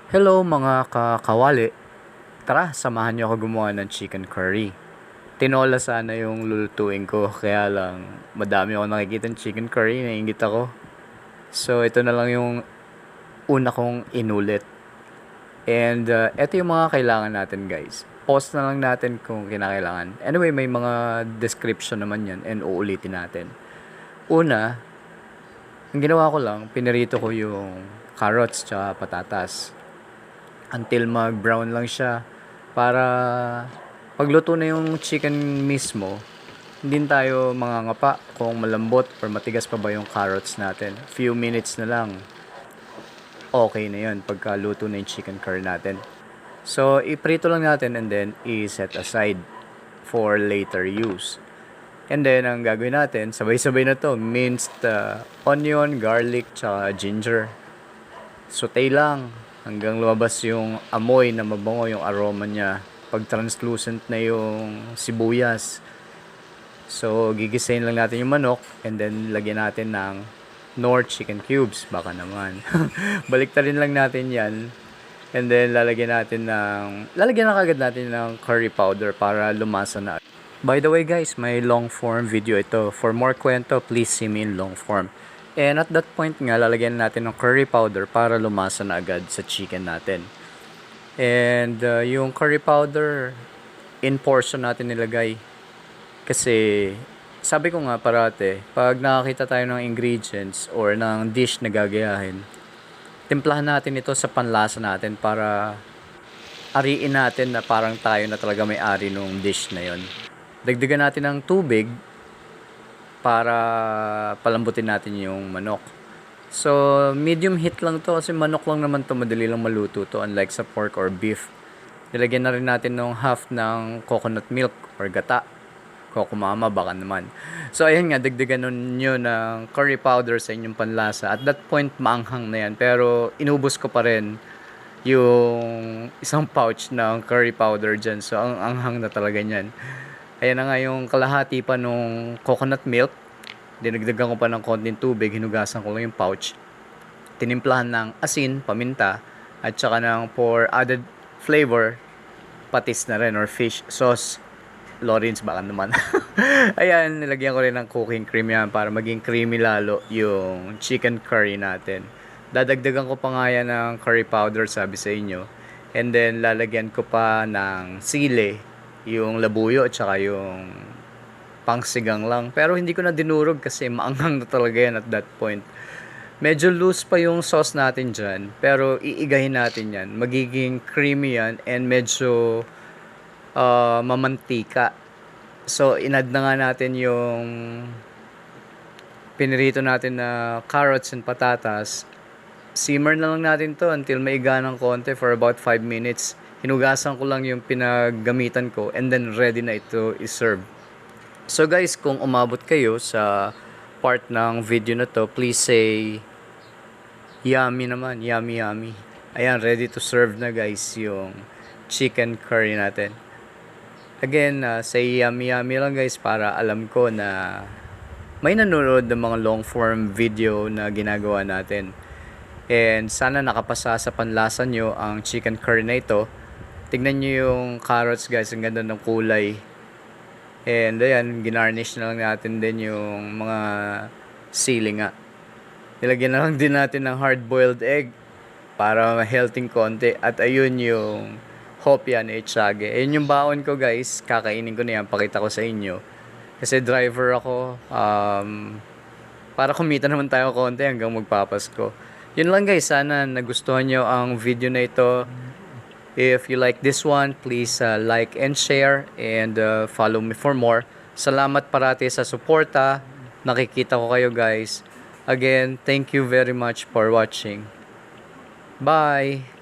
Hello mga kakawali. Tara, samahan niyo ako gumawa ng chicken curry. Tinola sana yung lulutuin ko, kaya lang madami ako nakikita ng chicken curry, naiingit ako. So ito na lang yung una kong inulit. And ito yung mga kailangan natin guys. Post na lang natin kung kinakailangan. Anyway, may mga description naman yan and uulitin natin. Una, ang ginawa ko lang, pinirito ko yung carrots tsaka patatas until mag-brown lang siya para pagluto na yung chicken mismo, hindi tayo mangangapa kung malambot or matigas pa ba yung carrots natin. Few minutes na lang, okay na yun pagkaluto na yung chicken curry natin. So, iprito lang natin and then i-set aside for later use. And then, ang gagawin natin, sabay-sabay na to, minced onion, garlic, tsaka ginger. Saute lang hanggang lumabas yung amoy na mabango, yung aroma niya. Pag translucent na yung sibuyas. So, gigisayin lang natin yung manok and then lagyan natin ng Knorr chicken cubes. Baka naman. Baliktarin lang natin yan. And then lalagyan na kagad natin ng curry powder para lumasa na. By the way guys, may long form video ito. For more kwento, please see me in long form. And at that point nga, lalagyan natin ng curry powder para lumasa na agad sa chicken natin. And yung curry powder, in portion natin nilagay. Kasi, sabi ko nga parate, pag nakakita tayo ng ingredients or ng dish na gagayahin, timplahan natin ito sa panlasa natin para ariin natin na parang tayo na talaga may-ari nung dish na yon. Dagdagan natin ng tubig para palambutin natin yung manok. So, medium heat lang to kasi manok lang naman to, madali lang maluto to unlike sa pork or beef. Nilagyan na rin natin ng half ng coconut milk or gata. Kokumama baka naman. So, ayun nga, dagdagan nyo ng curry powder sa inyong panlasa. At that point, maanghang na yan. Pero, inubos ko pa rin yung isang pouch ng curry powder dyan. So, ang anghang na talaga yan. Ayan na nga yung kalahati pa nung coconut milk. Dinagdagan ko pa ng konting tubig. Hinugasan ko lang yung pouch. Tinimplahan ng asin, paminta, at saka ng for added flavor, patis na rin or fish sauce. Lawrence baka naman. Ayan, nilagyan ko rin ng cooking cream yan para maging creamy lalo yung chicken curry natin. Dadagdagan ko pa nga yan ng curry powder, sabi sa inyo. And then, lalagyan ko pa ng sili, yung labuyo at saka yung pangsigang lang. Pero hindi ko na dinurog kasi maanghang na talaga yan at that point. Medyo loose pa yung sauce natin dyan, pero iigahin natin yan. Magiging creamy yan and medyo mamantika. So, inad na nga natin yung pinirito natin na carrots and patatas. Simmer na lang natin to until maiga ng konti for about 5 minutes. Hinugasan ko lang yung pinaggamitan ko and then ready na ito i-serve. So guys, kung umabot kayo sa part ng video na to, please say yummy naman, yummy yummy. Ayan, ready to serve na guys yung chicken curry natin. Again, say yummy yummy lang guys para alam ko na may nanonood ng mga long form video na ginagawa natin. And sana nakapasa sa panlasa nyo ang chicken curry na ito. Tignan nyo yung carrots guys, ang ganda ng kulay. And ayan, ginarnish na lang natin din yung mga sili nga. Nilagyan na lang din natin ng hard-boiled egg para healthy konti. At ayun yung hopya ni Echage. Ayun yung baon ko guys. Kakainin ko na yan. Pakita ko sa inyo. Kasi driver ako. Para kumita naman tayo konti hanggang magpapasko. Yun lang guys. Sana nagustuhan nyo ang video na ito. If you like this one, please like and share. And follow me for more. Salamat parati sa suporta. Nakikita ko kayo guys. Again, thank you very much for watching. Bye!